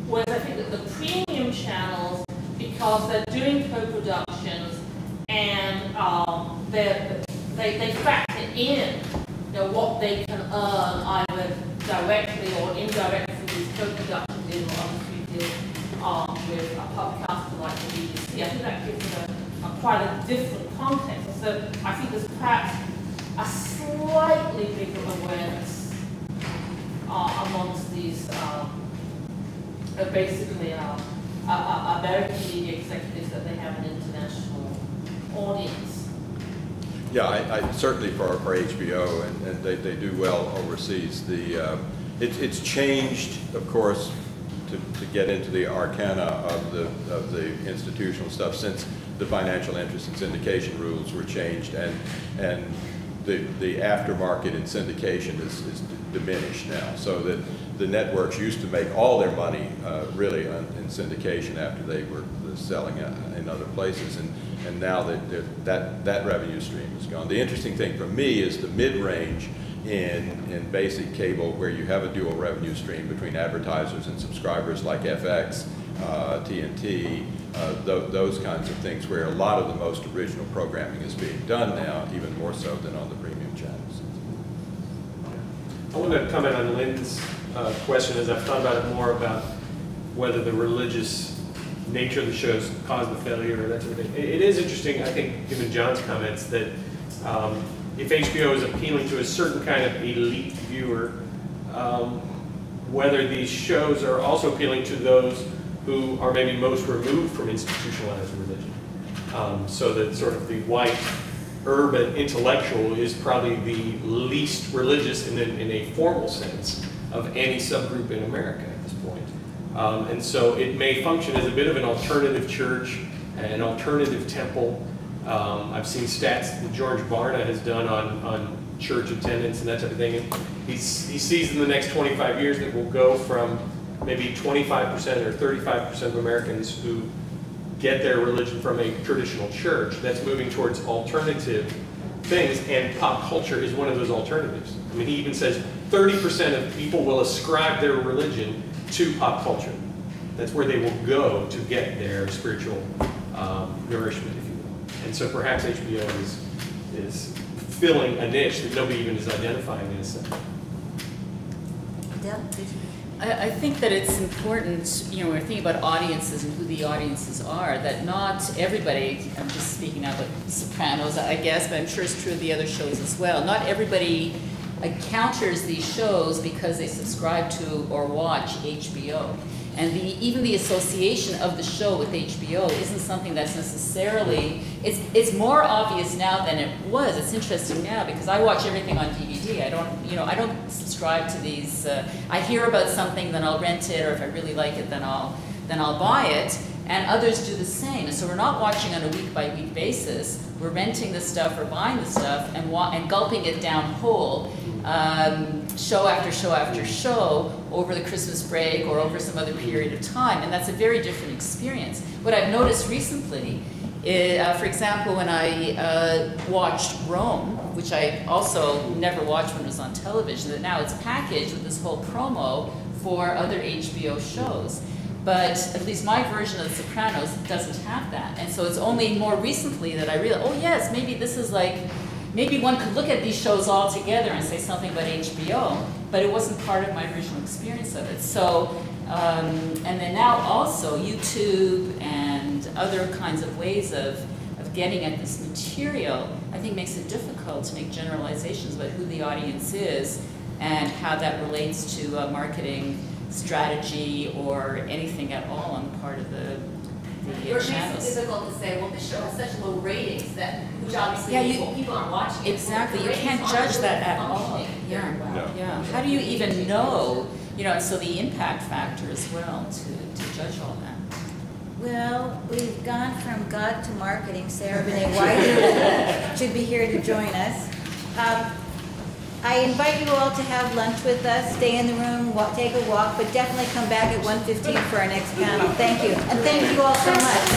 whereas I think that the premium channels, because they're doing co-productions and they factor in, you know, what they can earn either directly or indirectly from these co-productions in or obviously with a podcast like the BBC. I think that gives it quite a different context. So I think there's perhaps a slightly bigger awareness amongst these basically American media executives that they have an international audience. Yeah, I certainly for HBO, and they do well overseas. It's changed, of course, to get into the arcana of the institutional stuff since the financial interest and syndication rules were changed, and the aftermarket in syndication is diminished now. So that the networks used to make all their money really in syndication after they were selling in other places, and now that revenue stream is gone. The interesting thing for me is the mid-range in basic cable, where you have a dual revenue stream between advertisers and subscribers, like FX, TNT, those kinds of things, where a lot of the most original programming is being done now, even more so than on the premium channels. I want to comment on Lynn's question as I've thought about it more, about whether the religious nature of the shows caused the failure or that sort of thing. It is interesting, I think, given John's comments, that if HBO is appealing to a certain kind of elite viewer, whether these shows are also appealing to those who are maybe most removed from institutionalized religion. So that sort of the white urban intellectual is probably the least religious in a formal sense of any subgroup in America at this point. And so it may function as a bit of an alternative church, an alternative temple. I've seen stats that George Barna has done on church attendance and that type of thing. And he sees in the next 25 years that we'll go from maybe 25% or 35% of Americans who get their religion from a traditional church that's moving towards alternative things, and pop culture is one of those alternatives. I mean, he even says 30% of people will ascribe their religion to pop culture. That's where they will go to get their spiritual nourishment, if you will. And so perhaps HBO is filling a niche that nobody even is identifying as. Adele, I think that it's important, you know, when we're thinking about audiences and who the audiences are, that not everybody, I'm just speaking now about Sopranos, I guess, but I'm sure it's true of the other shows as well. Not everybody encounters these shows because they subscribe to or watch HBO. And even the association of the show with HBO isn't something that's necessarily, it's more obvious now than it was. It's interesting now because I watch everything on DVD. I don't subscribe to these, I hear about something, then I'll rent it, or if I really like it, then I'll buy it. And others do the same. And so we're not watching on a week-by-week basis. We're renting the stuff or buying the stuff and gulping it down whole, show after show after show over the Christmas break or over some other period of time. And that's a very different experience. What I've noticed recently is, for example, when I watched Rome, which I also never watched when it was on television, that now it's packaged with this whole promo for other HBO shows. But at least my version of The Sopranos doesn't have that. And so it's only more recently that I realized, oh yes, maybe this is like, maybe one could look at these shows all together and say something about HBO, but it wasn't part of my original experience of it. So, and then now also YouTube and other kinds of ways of getting at this material, I think makes it difficult to make generalizations about who the audience is and how that relates to marketing strategy or anything at all on the part of the channels. It makes it difficult to say, well, this show has such low ratings that, which obviously means, well, people aren't watching it. Exactly, you can't judge that at all. Yeah. How do you even know? You know, and so the impact factor as well to judge all that. Well, we've gone from God to marketing. Sarah Benet White should be here to join us. I invite you all to have lunch with us, stay in the room, take a walk, but definitely come back at 1:15 for our next panel. Thank you. And thank you all so much.